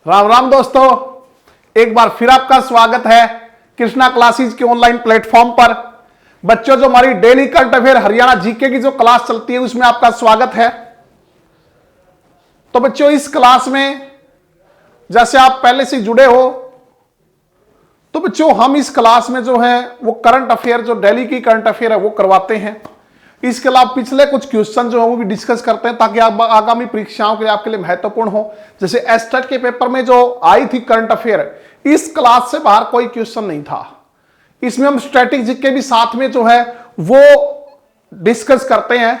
राम राम दोस्तों, एक बार फिर आपका स्वागत है कृष्णा क्लासेस के ऑनलाइन प्लेटफॉर्म पर। बच्चों, जो हमारी daily current affair Haryana GK की जो क्लास चलती है उसमें आपका स्वागत है। तो बच्चों, इस क्लास में जैसे आप पहले से जुड़े हो, तो बच्चों हम इस क्लास में जो है वो करंट अफेयर, जो डेली की करंट अफेयर है वो करवाते हैं। इसके अलावा पिछले कुछ क्वेश्चन जो है वो भी डिस्कस करते हैं ताकि आप आगामी परीक्षाओं के लिए आपके लिए महत्वपूर्ण हो। जैसे एस्टेट के पेपर में जो आई थी करंट अफेयर, इस क्लास से बाहर कोई क्वेश्चन नहीं था। इसमें हम स्ट्रेटेजिक के भी साथ में जो है वो डिस्कस करते हैं।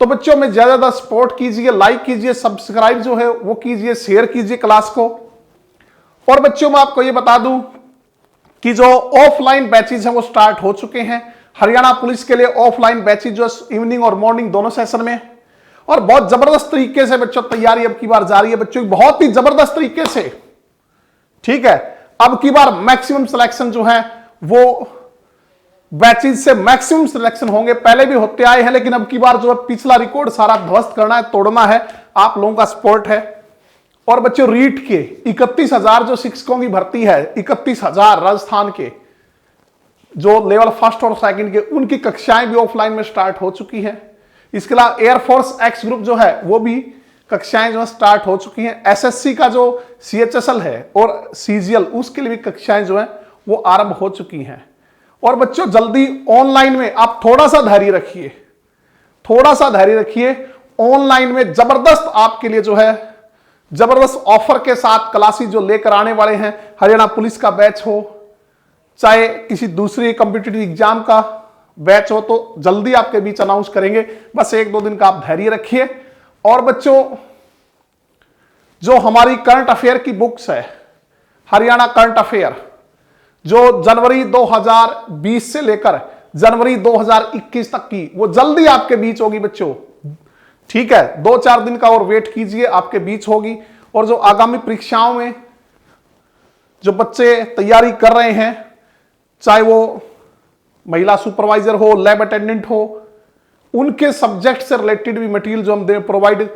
तो बच्चों में ज्यादा ज्यादा सपोर्ट कीजिए, लाइक कीजिए, सब्सक्राइब जो है वो कीजिए, शेयर कीजिए क्लास को। और बच्चों मैं आपको ये बता दूं कि जो ऑफलाइन बैचेज हैं वो स्टार्ट हो चुके हैं हरियाणा पुलिस के लिए। ऑफलाइन बैचेज जो इवनिंग और मॉर्निंग दोनों सेशन में, और बहुत जबरदस्त तरीके से बच्चों तैयारी अब की बार जारी है बच्चों, बहुत ही जबरदस्त तरीके से। ठीक है, अब की बार मैक्सिमम सिलेक्शन जो है वो बैचेज से मैक्सिमम सिलेक्शन होंगे। पहले भी होते आए हैं, लेकिन अब की बार जो है पिछला रिकॉर्ड सारा ध्वस्त करना है, तोड़ना है। आप लोगों का सपोर्ट है। और बच्चों रीट के 31,000 जो शिक्षकों की भर्ती है, 31,000 राजस्थान के जो लेवल फर्स्ट और सेकंड के, उनकी कक्षाएं भी ऑफलाइन में स्टार्ट हो चुकी हैं। इसके अलावा एयरफोर्स एक्स ग्रुप जो है वो भी कक्षाएं जो है स्टार्ट हो चुकी हैं। एसएससी का जो सीएचएसएल है और सीजीएल, उसके लिए भी कक्षाएं जो है वो आरंभ हो चुकी हैं। और बच्चों जल्दी ऑनलाइन में आप थोड़ा सा धैर्य रखिए, थोड़ा सा धैर्य रखिए। ऑनलाइन में जबरदस्त आपके लिए जो है जबरदस्त ऑफर के साथ क्लासेस जो लेकर आने वाले हैं। हरियाणा पुलिस का बैच हो, चाहे किसी दूसरी कॉम्पिटिटिव एग्जाम का बैच हो, तो जल्दी आपके बीच अनाउंस करेंगे। बस 1-2 दिन का आप धैर्य रखिए। और बच्चों जो हमारी करंट अफेयर की बुक्स है, हरियाणा करंट अफेयर, जो जनवरी 2020 से लेकर जनवरी 2021 तक की, वो जल्दी आपके बीच होगी बच्चों। ठीक है, 2-4 दिन का और वेट कीजिए, आपके बीच होगी। और जो आगामी परीक्षाओं में जो बच्चे तैयारी कर रहे हैं, चाहे वो महिला सुपरवाइजर हो, लैब अटेंडेंट हो, उनके सब्जेक्ट से रिलेटेड भी मटेरियल जो हम प्रोवाइड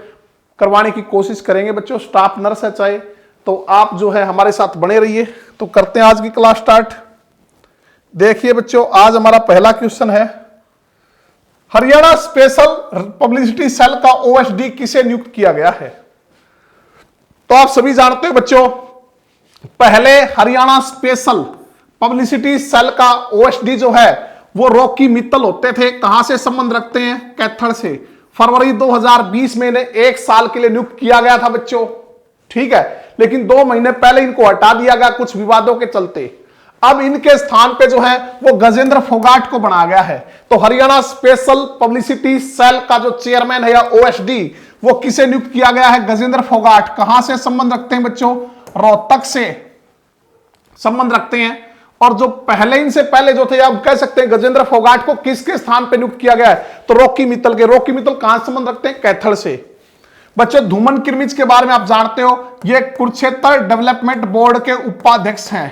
करवाने की कोशिश करेंगे बच्चों। स्टाफ नर्स है चाहे, तो आप जो है हमारे साथ बने रहिए। तो करते हैं आज की क्लास स्टार्ट। देखिए बच्चों, आज हमारा पहला क्वेश्चन है, हरियाणा स्पेशल पब्लिसिटी सेल का ओएसडी किसे नियुक्त किया गया है? तो आप सभी जानते हो बच्चों, पहले हरियाणा स्पेशल पब्लिसिटी सेल का ओएसडी जो है वो रॉकी मित्तल होते थे। कहां से संबंध रखते हैं? कैथल से। फरवरी 2020 में इन्हें 1 साल के लिए नियुक्त किया गया था बच्चों। ठीक है, लेकिन 2 महीने पहले इनको हटा दिया गया कुछ विवादों के चलते। अब इनके स्थान पे जो है वो गजेंद्र फोगाट को बनाया गया है। तो हरियाणा स्पेशल पब्लिसिटी सेल का जो चेयरमैन है या ओएसडी, वो किसे नियुक्त किया गया है? गजेंद्र फोगाट। कहां से संबंध रखते हैं बच्चों? रोहतक से संबंध रखते हैं। और जो पहले इनसे पहले जो थे, आप कह सकते हैं गजेंद्र फोगाट को किसके स्थान पे नियुक्त किया गया है? तो रॉकी मित्तल के। रॉकी मित्तल कहां से संबंध रखते हैं? कैथल से। बच्चों धूमन किरमिच के बारे में आप जानते हो, ये कुरुक्षेत्र डेवलपमेंट बोर्ड के उपाध्यक्ष हैं।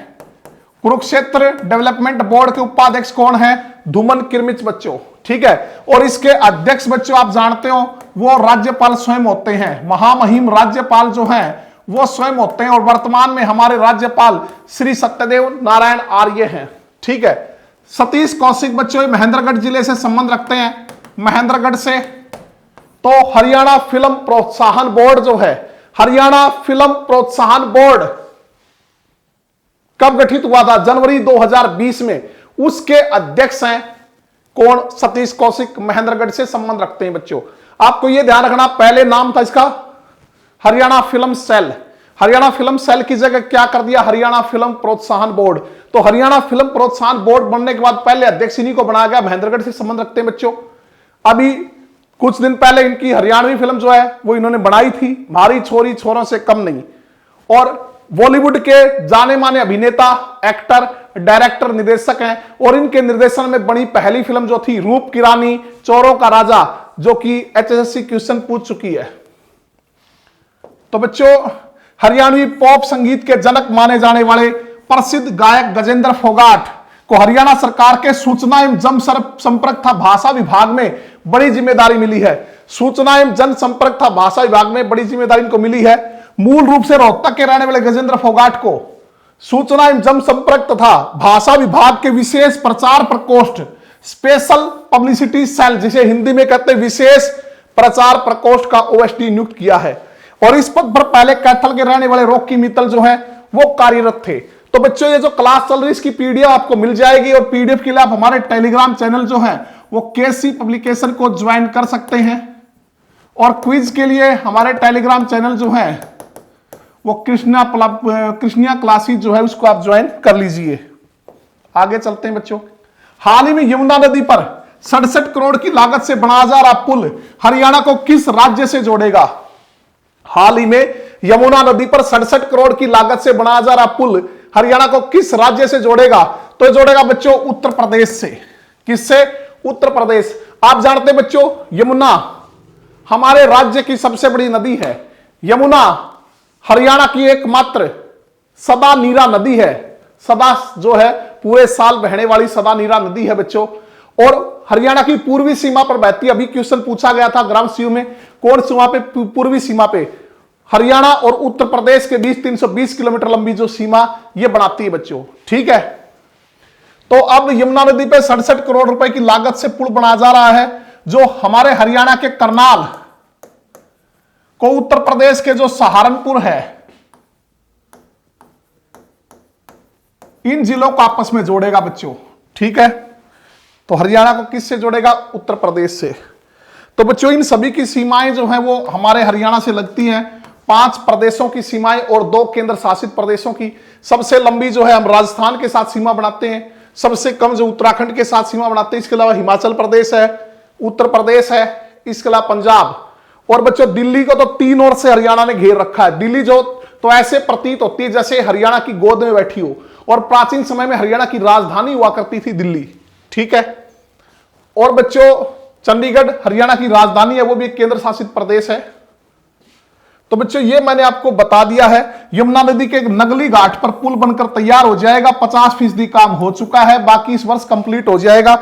कुरुक्षेत्र डेवलपमेंट बोर्ड के उपाध्यक्ष कौन है? धूमन किरमिच बच्चों। ठीक है, और इसके अध्यक्ष बच्चों आप जानते हो वो राज्यपाल स्वयं होते हैं। महामहिम राज्यपाल जो हैं वो स्वयं होते हैं। और वर्तमान में हमारे राज्यपाल श्री सत्यदेव नारायण आर्य हैं। ठीक है, सतीश कौशिक बच्चों महेंद्रगढ़ जिले से संबंध रखते हैं, महेंद्रगढ़ से। तो हरियाणा फिल्म प्रोत्साहन बोर्ड जो है, हरियाणा फिल्म प्रोत्साहन बोर्ड कब गठित हुआ था? जनवरी 2020 में। उसके अध्यक्ष हैं कौन? सतीश कौशिक, महेंद्रगढ़ से संबंध रखते हैं बच्चों। आपको यह ध्यान रखना, पहले नाम था इसका Haryana film cell. Haryana film cell की जगह क्या कर दिया? हरियाणा फिल्म प्रोत्साहन बोर्ड। तो हरियाणा फिल्म प्रोत्साहन बोर्ड बनने के बाद पहले अध्यक्ष इन्हीं को बनाया गया, महेंद्रगढ़ से संबंध रखते हैं बच्चों। अभी कुछ दिन पहले इनकी हरियाणवी फिल्म जो है वो इन्होंने बनाई थी, मारी छोरी छोरों से कम नहीं। और बॉलीवुड के जाने माने अभिनेता, एक्टर, डायरेक्टर, निर्देशक हैं। और इनके निर्देशन में बनी पहली फिल्म जो थी रूप की रानी, चोरों का राजा, जो कि एचएसएससी क्वेश्चन पूछ चुकी है। तो बच्चों हरियाणवी पॉप संगीत के जनक माने जाने वाले प्रसिद्ध गायक गजेंद्र फोगाट को हरियाणा सरकार के सूचना एवं जनसंपर्क तथा भाषा विभाग में बड़ी जिम्मेदारी मिली है। सूचना एवं जनसंपर्क तथा भाषा विभाग में बड़ी जिम्मेदारी इनको मिली है। मूल रूप से रोहतक के रहने वाले गजेंद्र फोगाट को सूचना एवं जनसंपर्क तथा भाषा विभाग के विशेष प्रचार प्रकोष्ठ स्पेशल पब्लिसिटी सेल, जिसे हिंदी में कहते हैं विशेष प्रचार प्रकोष्ठ का ओएसडी नियुक्त किया है। और इस पद पर पहले कैथल के रहने वाले रॉकी मित्तल जो है वो कार्यरत थे। तो बच्चों ये जो क्लास चल रही है इसकी पीडीएफ आपको मिल जाएगी, और पीडीएफ के लिए आप हमारे टेलीग्राम चैनल जो है वो केसी पब्लिकेशन को ज्वाइन कर सकते हैं। और क्विज के लिए हमारे टेलीग्राम चैनल जो है वो कृष्णा क्लासेस जो है उसको आप ज्वाइन कर लीजिए। आगे चलते हैं बच्चों। हाल ही में यमुना नदी पर 67 करोड़ की लागत से बनाया जा रहा पुल हरियाणा को किस राज्य से जोड़ेगा? हाल ही में यमुना नदी पर 67 करोड़ की लागत से बनाया जा रहा पुल हरियाणा को किस राज्य से जोड़ेगा? तो जोड़ेगा बच्चों उत्तर प्रदेश से। किससे? उत्तर प्रदेश। आप जानते हैं बच्चों यमुना हमारे राज्य की सबसे बड़ी नदी है। यमुना हरियाणा की एकमात्र सदा नीरा नदी है। सदा जो है पूरे साल बहने वाली सदा नीरा नदी है बच्चों, और हरियाणा की पूर्वी सीमा पर बहती है। अभी क्वेश्चन पूछा गया था ग्राम सीयू में, कौन सीमा पे? पूर्वी सीमा पे। हरियाणा और उत्तर प्रदेश के बीच 320 किलोमीटर लंबी जो सीमा ये बनाती है बच्चों, ठीक है। तो अब यमुना नदी पे 67 करोड़ रुपए की लागत से पुल बनाया जा रहा है, जो हमारे हरियाणा के करनाल को उत्तर प्रदेश के जो सहारनपुर है इन जिलों को आपस में जोड़ेगा बच्चों, ठीक है। तो हरियाणा को किससे जोड़ेगा? उत्तर प्रदेश से। तो बच्चों इन सभी की सीमाएं जो हैं वो हमारे हरियाणा से लगती हैं। 5 प्रदेशों की सीमाएं और 2 केंद्र शासित प्रदेशों की। सबसे लंबी जो है हम राजस्थान के साथ सीमा बनाते हैं, सबसे कम जो उत्तराखंड के साथ सीमा बनाते हैं। इसके अलावा हिमाचल प्रदेश है, उत्तर प्रदेश है, इसके अलावा पंजाब। और बच्चों दिल्ली को तो 3 ओर से हरियाणा ने घेर रखा है। दिल्ली जो तो ऐसे प्रतीत होती है जैसे हरियाणा की गोद में बैठी हो, और प्राचीन समय में हरियाणा की राजधानी हुआ करती थी दिल्ली, ठीक है। और बच्चों चंडीगढ़ हरियाणा की राजधानी है, वो भी एक केंद्र शासित प्रदेश है। तो बच्चों ये मैंने आपको बता दिया है। यमुना नदी के नगली घाट पर पुल बनकर तैयार हो जाएगा। 50% काम हो चुका है, बाकी इस वर्ष कंप्लीट हो जाएगा,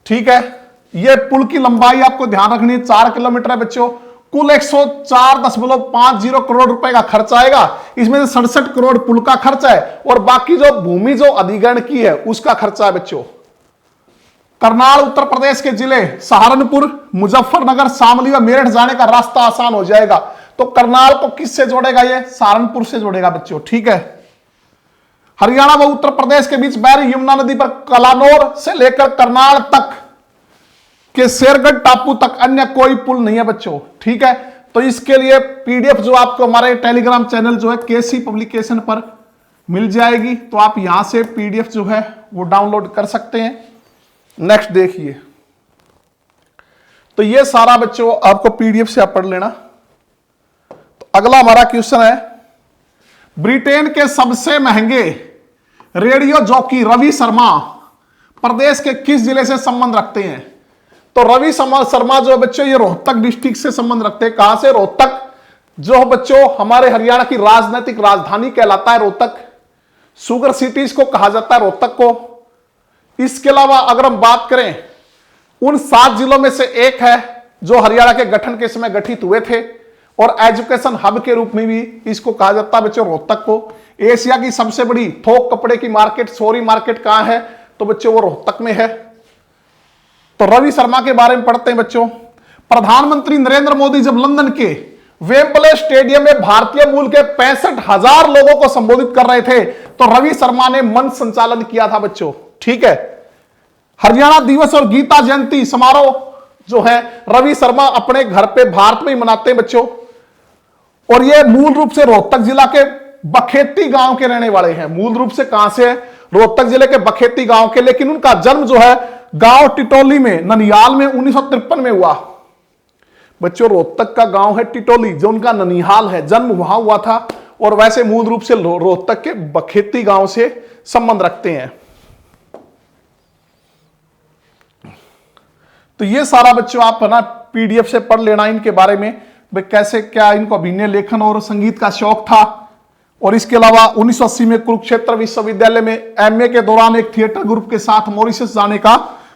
ठीक है। ये पुल की लंबाई आपको ध्यान रखनी है 4 किलोमीटर है बच्चों। कुल 104.50 करोड़ रुपए का खर्च आएगा। इसमें से 67 करोड़ पुल का खर्च है, और बाकी जो भूमि जो अधिग्रहण की है उसका खर्चा है बच्चों। करनाल उत्तर प्रदेश के जिले सहारनपुर, मुजफ्फरनगर, शामली व मेरठ जाने का रास्ता आसान हो जाएगा। तो करनाल को किससे जोड़ेगा? ये सहारनपुर से जोड़ेगा बच्चों, ठीक है। हरियाणा व उत्तर प्रदेश के बीच बह रही यमुना नदी पर कलानौर से लेकर करनाल तक के शेरगढ़ टापू तक अन्य कोई पुल नहीं है बच्चों, ठीक है। तो इसके लिए पीडीएफ जो आपको हमारे टेलीग्राम चैनल जो है केसी पब्लिकेशन पर मिल जाएगी, तो आप यहां से पीडीएफ जो है वो डाउनलोड कर सकते हैं। नेक्स्ट देखिए, तो ये सारा बच्चों आपको पीडीएफ से आप पढ़ लेना। तो अगला हमारा क्वेश्चन है, ब्रिटेन के सबसे महंगे रेडियो जॉकी रवि शर्मा प्रदेश के किस जिले से संबंध रखते हैं? तो रवि शर्मा जो बच्चों ये रोहतक डिस्ट्रिक्ट से संबंध रखते हैं। कहां से? रोहतक, जो बच्चों हमारे हरियाणा की राजनीतिक राजधानी कहलाता है रोहतक। सुगर सिटीज को कहा जाता है रोहतक को। इसके अलावा अगर हम बात करें उन 7 जिलों में से एक है जो हरियाणा के गठन के समय गठित हुए थे, और एजुकेशन हब के रूप में भी इसको कहा जाता है बच्चों रोहतक को। एशिया की सबसे बड़ी थोक कपड़े की मार्केट सोरी मार्केट कहां है? तो बच्चों वो रोहतक में है। तो रवि शर्मा के बारे में पढ़ते हैं बच्चों। प्रधानमंत्री नरेंद्र मोदी जब लंदन के वेम्बले स्टेडियम में भारतीय मूल के 65,000 लोगों को संबोधित कर रहे थे, तो रवि शर्मा ने मंच संचालन किया था बच्चों, ठीक है। हरियाणा दिवस और गीता जयंती समारोह जो है रवि शर्मा अपने घर पे भारत में ही मनाते हैं बच्चों। और ये मूल रूप से रोहतक जिला के बखेती गांव के रहने वाले हैं। मूल रूप से कहां से है? रोहतक जिले के बखेती गांव के, लेकिन उनका जन्म जो है गांव टिटोली में ननिहाल में 1953 में हुआ बच्चों। रोहतक का गांव है टिटोली, जो उनका ननिहाल है, जन्म वहां हुआ था। और वैसे मूल रूप से रोहतक के बखेती गांव से संबंध रखते हैं। तो ये सारा बच्चों आप है ना पीडीएफ से पढ़ लेना इनके बारे में, भाई कैसे क्या इनको अभिनय लेखन और संगीत का शौक था। और इसके अलावा 1980 में कुरुक्षेत्र विश्वविद्यालय में एमए के दौरान एक थिएटर ग्रुप के साथ मॉरिशस जाने का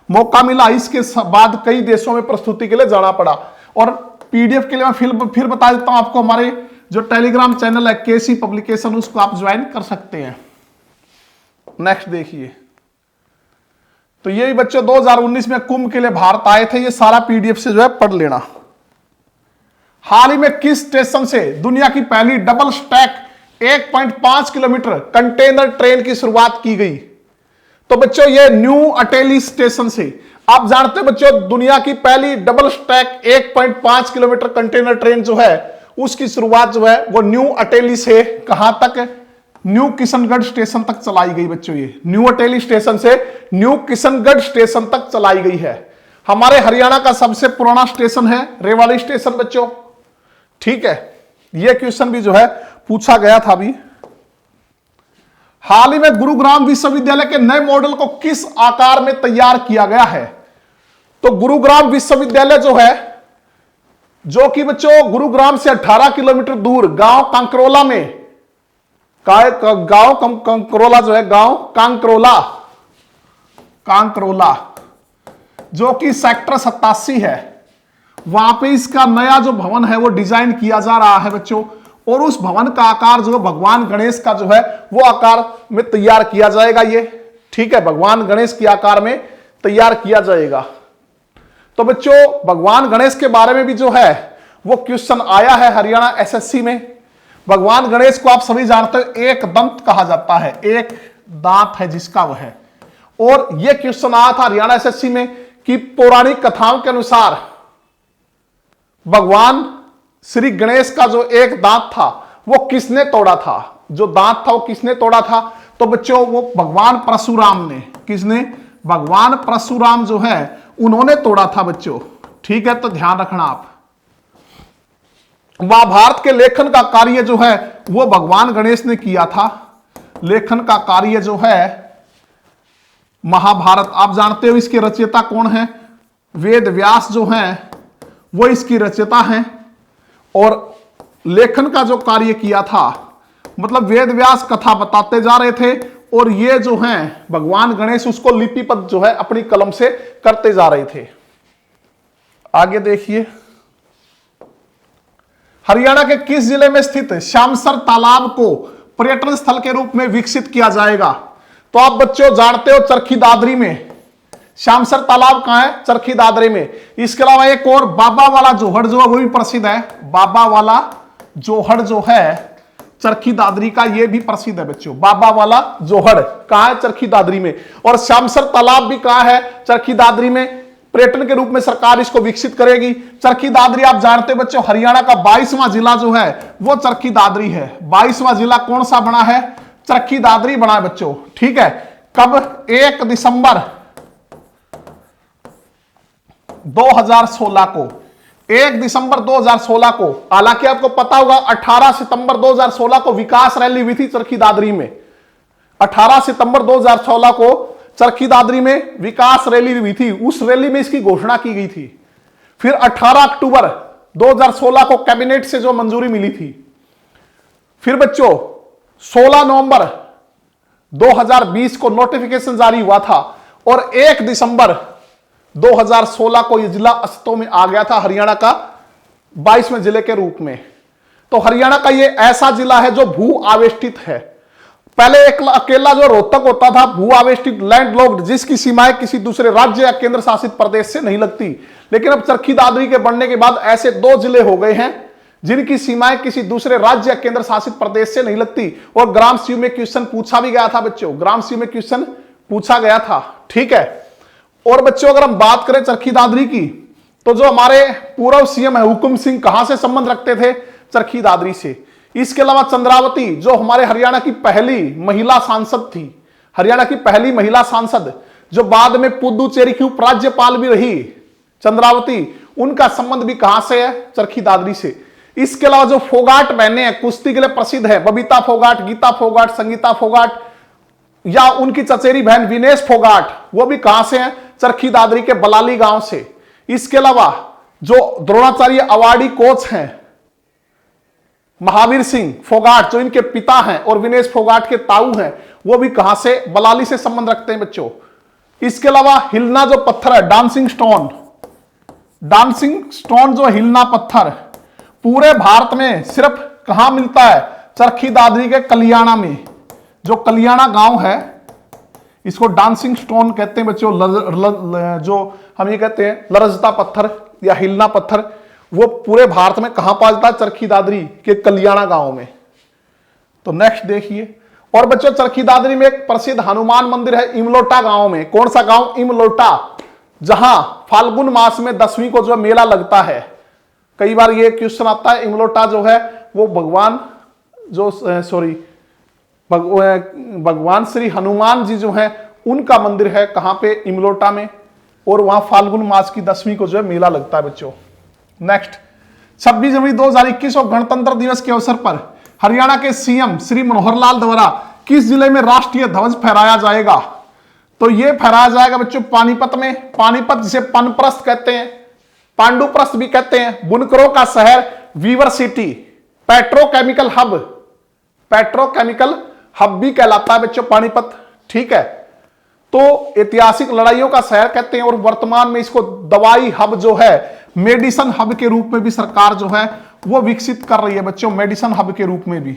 मौका मिला। इसके बाद कई देशों में प्रस्तुति के लिए जाना पड़ा। और पीडीएफ के लिए मैं फिर बता देता हूं आपको, हमारे जो टेलीग्राम चैनल है केसी पब्लिकेशन, उसको आप ज्वाइन कर सकते हैं। नेक्स्ट देखिए, तो ये बच्चों 2019 में कुंभ के लिए भारत आए थे, ये सारा पीडीएफ से जो है पढ़ लेना। हाल ही में किस स्टेशन से दुनिया की पहली double stack 1.5 kilometre container train की शुरुआत की गई? तो बच्चों ये न्यू अटेली स्टेशन से। आप जानते हो बच्चों, दुनिया की पहली double stack 1.5 kilometre container train जो है उसकी शुरुआत जो है वो न्यू अटेली से कहां तक? न्यू किशनगढ़ स्टेशन तक चलाई गई बच्चों। ये न्यू अटेली स्टेशन से न्यू किशनगढ़ स्टेशन तक चलाई गई है। हमारे हरियाणा का सबसे पुराना स्टेशन है रेवाड़ी स्टेशन बच्चों, ठीक है। यह क्वेश्चन भी जो है पूछा गया था अभी। हाल ही में गुरुग्राम विश्वविद्यालय के नए मॉडल को किस आकार में तैयार किया गया है? तो गुरुग्राम विश्वविद्यालय जो है, जो कि बच्चों गुरुग्राम से 18 किलोमीटर दूर गांव कांकरोला में, गांव कांकरोला जो है, गांव कांकरोला जो कि सेक्टर 87 है, वहां पे इसका नया जो भवन है वो डिजाइन किया जा रहा है बच्चों। और उस भवन का आकार जो भगवान गणेश का जो है वो आकार में तैयार किया जाएगा ये, ठीक है। भगवान गणेश के आकार में तैयार किया जाएगा। तो बच्चों भगवान गणेश के बारे में भी जो है वो क्वेश्चन आया है हरियाणा एसएससी में। भगवान गणेश को आप सभी जानते हो एक दंत कहा जाता है, एक दांत है जिसका वह है। और यह क्वेश्चन आया था हरियाणा एसएससी में कि पौराणिक कथाओं के अनुसार भगवान श्री गणेश का जो एक दांत था वो किसने तोड़ा था? जो दांत था वो किसने तोड़ा था? तो बच्चों वो भगवान परशुराम ने। किसने? भगवान परशुराम जो है उन्होंने तोड़ा था बच्चों, ठीक है। तो ध्यान रखना आप। महाभारत के लेखन का कार्य जो है वो भगवान गणेश ने किया था। लेखन का कार्य जो है महाभारत, आप जानते हो इसके रचयिता कौन है? वेद व्यास जो हैं वो इसकी रचयिता हैं। और लेखन का जो कार्य किया था, मतलब वेद व्यास कथा बताते जा रहे थे और ये जो हैं भगवान गणेश उसको लिपिबद्ध जो है अपनी कलम से करते जा रहे थे। आगे देखिए, हरियाणा के किस जिले में स्थित श्यामसर तालाब को पर्यटन स्थल के रूप में विकसित किया जाएगा? तो आप बच्चों जानते हो चरखी दादरी में। श्यामसर तालाब कहां है? चरखी दादरी में। इसके अलावा एक और बाबा वाला जोहड़ जो है वो भी प्रसिद्ध है। बाबा वाला जोहड़ जो है चरखी दादरी का, ये भी प्रसिद्ध है बच्चों। बाबा वाला जोहड़ कहां है? चरखी दादरी में। और श्यामसर तालाब भी कहां है? चरखी दादरी में। पर्यटन के रूप में सरकार इसको विकसित करेगी। चरखी दादरी आप जानते हो बच्चों हरियाणा का 22वां जिला जो है वो चरखी दादरी है। 22वां जिला कौन सा बना है? चरखी दादरी बना है बच्चों, ठीक है। कब? 1 दिसंबर 2016 को। 1 दिसंबर 2016 को। हालांकि आपको पता होगा 18 सितंबर 2016 को विकास रैली हुई थी चरखी दादरी में। 18 सितंबर 2016 को चरखी दादरी में विकास रैली हुई थी। उस रैली में इसकी घोषणा की गई थी। फिर 18 अक्टूबर 2016 को कैबिनेट से जो मंजूरी मिली थी। फिर बच्चों 16 नवंबर 2020 को नोटिफिकेशन जारी हुआ था और 1 दिसंबर 2016 को यह जिला अस्तित्व में आ गया था हरियाणा का 22वें जिले के रूप में। तो हरियाणा का यह ऐसा जिला है जो भू आवेष्टित है। पहले एक अकेला जो रोहतक होता था भू आवेष्टित लैंडलॉक्ड, जिसकी सीमाएं किसी दूसरे राज्य या केंद्र शासित प्रदेश से नहीं लगती। लेकिन अब चरखी दादरी के बनने के बाद ऐसे 2 जिले हो गए हैं जिनकी सीमाएं किसी दूसरे राज्य या केंद्र शासित प्रदेश से नहीं लगती। और ग्राम सीयू में क्वेश्चन पूछा भी गया था बच्चों, ग्राम सीयू में क्वेश्चन पूछा गया था, ठीक है। और बच्चों अगर हम बात करें चरखी दादरी की, तो जो हमारे पूर्व सीएम है हुकुम सिंह कहां से संबंध रखते थे? चरखी दादरी से। इसके अलावा चंद्रावती जो हमारे हरियाणा की पहली महिला सांसद थी, हरियाणा की पहली महिला सांसद जो बाद में पुदुचेरी की उपराज्यपाल भी रही, चंद्रावती, उनका संबंध भी कहां से है? चरखी दादरी से। इसके अलावा जो फोगाट बहनें हैं कुश्ती के लिए प्रसिद्ध है, बबीता फोगाट, गीता फोगाट, संगीता फोगाट, या उनकी चचेरी बहन विनेश फोगाट, वो भी कहां से हैं? चरखी दादरी के बलाली गांव से। इसके अलावा जो द्रोणाचार्य अवार्डी कोच हैं महावीर सिंह फोगाट जो इनके पिता हैं और विनेश फोगाट के ताऊ हैं, वो भी कहां से? बलाली से संबंध रखते हैं बच्चों। इसके अलावा हिलना जो पत्थर है डांसिंग स्टोन, डांसिंग स्टोन जो हिलना पत्थर पूरे भारत में सिर्फ कहां मिलता है? चरखी दादरी के कलियाणा में। जो कलियाणा गांव है, इसको डांसिंग स्टोन कहते हैं बच्चों। जो हम ये कहते हैं लरजता पत्थर या हिलना पत्थर, वो पूरे भारत में कहां पालता है? चरखी दादरी के कलियाणा गांव में। तो नेक्स्ट देखिए, और बच्चों चरखी दादरी में एक प्रसिद्ध हनुमान मंदिर है इमलोटा गांव में। कौन सा गांव? इमलोटा, जहां फाल्गुन मास में 10वीं को जो मेला लगता है। कई बार ये क्वेश्चन आता है, इमलोटा जो है वो भगवान श्री हनुमान जी जो है उनका मंदिर है। कहां पे? इमलोटा में। और वहां फाल्गुन मास की 10वीं को जो है मेला लगता है बच्चों। नेक्स्ट, 26 जनवरी 2021 और गणतंत्र दिवस के अवसर पर हरियाणा के सीएम श्री मनोहर लाल द्वारा किस जिले में राष्ट्रीय ध्वज फहराया जाएगा? तो यह फहराया जाएगा बच्चों पानीपत में। पानीपत जिसे पनप्रस्थ कहते हैं, पांडुप्रस्थ भी कहते हैं, बुनकरों का शहर, वीवर सिटी, पेट्रोकेमिकल हब भी कहलाता है बच्चों पानीपत। ठीक है, तो ऐतिहासिक लड़ाइयों का शहर कहते हैं। और वर्तमान में इसको दवाई हब जो है, मेडिसिन हब के रूप में भी सरकार जो है वो विकसित कर रही है बच्चों, मेडिसिन हब के रूप में भी।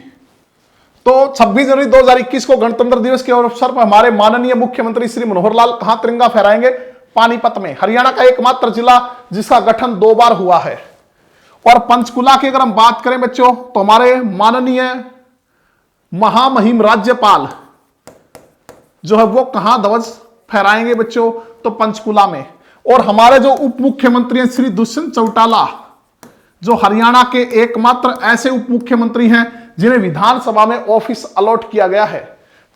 तो 26 जनवरी 2021 को गणतंत्र दिवस के अवसर पर हमारे माननीय मुख्यमंत्री श्री मनोहर लाल कहां तिरंगा फहराएंगे? पानीपत में। हरियाणा का एकमात्र जिला जिसका गठन 2 बार हुआ है। और पंचकुला की अगर हम बात करें बच्चों, तो हमारे माननीय महामहिम राज्यपाल जो है वो कहां ध्वज फहराएंगे बच्चों? तो पंचकुला में। और हमारे जो उप मुख्यमंत्री हैं श्री दुष्यंत चौटाला, जो हरियाणा के एकमात्र ऐसे उप मुख्यमंत्री हैं जिन्हें विधानसभा में ऑफिस अलॉट किया गया है।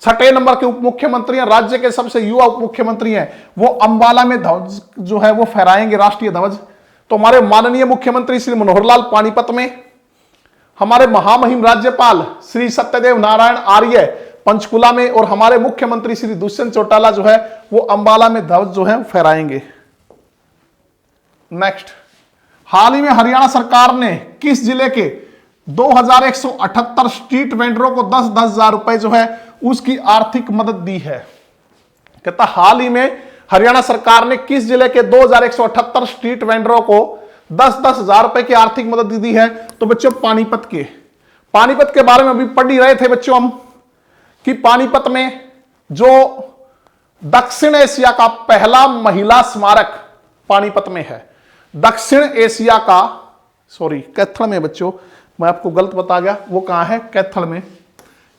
6 नंबर के उप मुख्यमंत्री हैं, राज्य के सबसे युवा उप मुख्यमंत्री हैं, वो अंबाला में ध्वज जो है वो फहराएंगे, राष्ट्रीय ध्वज। तो हमारे माननीय मुख्यमंत्री श्री मनोहर लाल पानीपत में, हमारे महामहिम राज्यपाल श्री सत्यदेव नारायण आर्य पंचकुला में, और हमारे मुख्यमंत्री श्री दुष्यंत चौटाला जो है वो अंबाला में ध्वज जो है फहराएंगे। नेक्स्ट, हाल ही में हरियाणा सरकार ने किस जिले के 2178 स्ट्रीट वेंडरों को 10-10 हजार रुपए जो है उसकी आर्थिक मदद दी है? कहता हाल ही में हरियाणा सरकार ने किस जिले के 2178 स्ट्रीट वेंडरों को 10-10 हजार रुपए की आर्थिक मदद दी है? तो बच्चों पानीपत के। पानीपत के बारे में अभी पढ़ ही रहे थे बच्चों हम कि पानीपत में जो दक्षिण एशिया का पहला महिला स्मारक पानीपत में है। दक्षिण एशिया का, सॉरी कैथल में बच्चों, मैं आपको गलत बता गया, वो कहां है? कैथल में।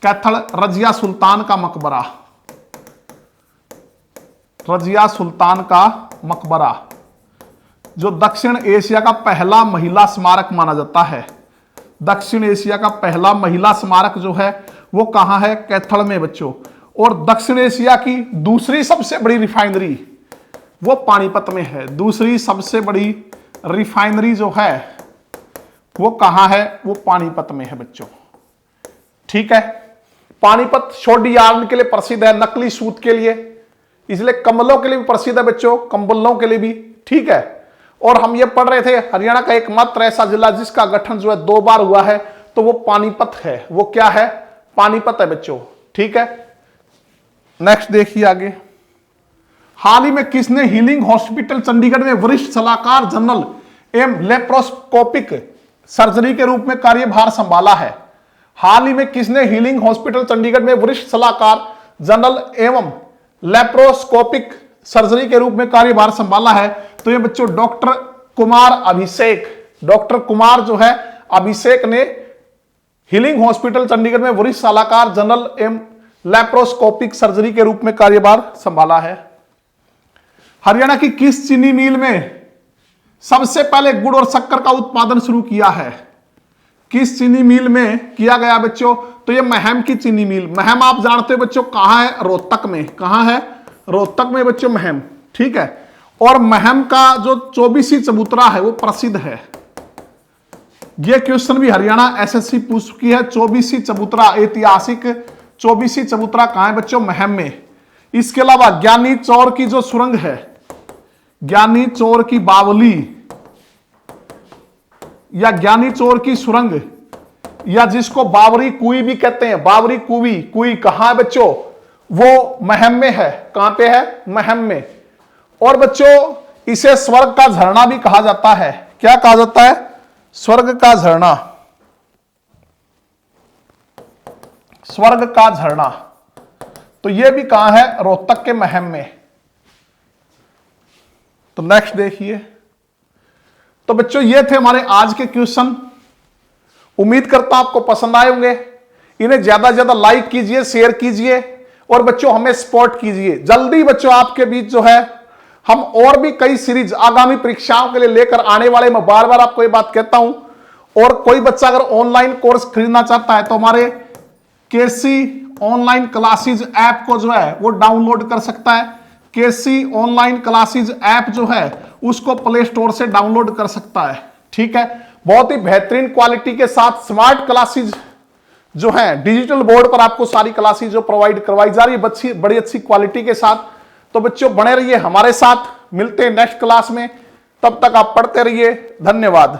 कैथल रजिया सुल्तान का मकबरा, रजिया सुल्तान का मकबरा जो दक्षिण एशिया का पहला महिला स्मारक माना जाता है। दक्षिण एशिया का पहला महिला स्मारक जो है वो कहां है? कैथल में बच्चों। और दक्षिण एशिया की दूसरी सबसे बड़ी रिफाइनरी वो पानीपत में है। दूसरी सबसे बड़ी रिफाइनरी जो है वो कहां है? वो पानीपत में है बच्चों। ठीक है, पानीपत सोडी यार्न के लिए प्रसिद्ध है, नकली सूत के लिए, इसलिए कंबलों के लिए भी प्रसिद्ध है बच्चों, कंबलों के लिए भी। ठीक है, और हम ये पढ़ रहे थे हरियाणा का एकमात्र ऐसा जिला जिसका गठन जो है 2 बार हुआ है, तो वो पानीपत है। वो क्या है? पानीपत है बच्चों। ठीक है, नेक्स्ट देखिए आगे। हाल ही में किसने हीलिंग हॉस्पिटल चंडीगढ़ में वरिष्ठ सलाहकार जनरल एवं लेप्रोस्कोपिक सर्जरी के रूप में कार्यभार संभाला है? हाल ही में किसने हीलिंग हॉस्पिटल चंडीगढ़ में वरिष्ठ सलाहकार जनरल एवं लेप्रोस्कोपिक सर्जरी के रूप में कार्यभार संभाला है? तो ये बच्चों डॉक्टर कुमार अभिषेक, डॉक्टर कुमार जो है अभिषेक ने हीलिंग हॉस्पिटल चंडीगढ़ में वरिष्ठ सलाहकार जनरल एवं लेप्रोस्कोपिक सर्जरी के रूप में कार्यभार संभाला है। हरियाणा की किस चीनी मिल में सबसे पहले गुड़ और शक्कर का उत्पादन शुरू किया है? किस चीनी मिल में किया गया बच्चों? तो ये महम की चीनी मिल। महम आप जानते हो बच्चों कहां है? रोहतक में। कहां है? रोहतक में बच्चों महम। ठीक है, और महम का जो 24वीं चबूतरा है वो प्रसिद्ध है। यह क्वेश्चन भी हरियाणा एसएससी पूछ चुकी है। 24वीं चबूतरा, ऐतिहासिक 24वीं चबूतरा कहां है बच्चों? महम में। इसके अलावा ज्ञानी चौर की जो सुरंग है, ज्ञानी चौर की बावली या ज्ञानी चौर की सुरंग, या जिसको बावरी कुई भी कहते हैं, बावरी कुई, कुई कहां है बच्चों? वो महम में है। कहां पे है? महम में। और बच्चों इसे स्वर्ग का झरना भी कहा जाता है। क्या कहा जाता है? स्वर्ग का झरना। स्वर्ग का झरना, तो यह भी कहां है? रोहतक के महम में। तो नेक्स्ट देखिए। तो बच्चों ये थे हमारे आज के क्वेश्चन। उम्मीद करता हूं आपको पसंद आए होंगे। इन्हें ज्यादा से ज्यादा लाइक कीजिए, शेयर कीजिए और बच्चों हमें सपोर्ट कीजिए। जल्दी बच्चों आपके बीच जो है हम और भी कई सीरीज आगामी परीक्षाओं के लिए लेकर आने वाले। मैं बार बार आपको ये बात कहता हूं। और कोई बच्चा अगर ऑनलाइन कोर्स खरीदना चाहता है तो हमारे केसी ऑनलाइन क्लासेज ऐप को जो है वो डाउनलोड कर सकता है। केसी ऑनलाइन क्लासेज ऐप जो है उसको प्ले स्टोर से डाउनलोड कर सकता है। ठीक है, बहुत ही बेहतरीन क्वालिटी के साथ स्मार्ट क्लासेज जो है डिजिटल बोर्ड पर आपको सारी क्लासेज जो प्रोवाइड करवाई जा रही है बड़ी अच्छी क्वालिटी के साथ। तो बच्चों बने रहिए हमारे साथ, मिलते हैं नेक्स्ट क्लास में। तब तक आप पढ़ते रहिए। धन्यवाद।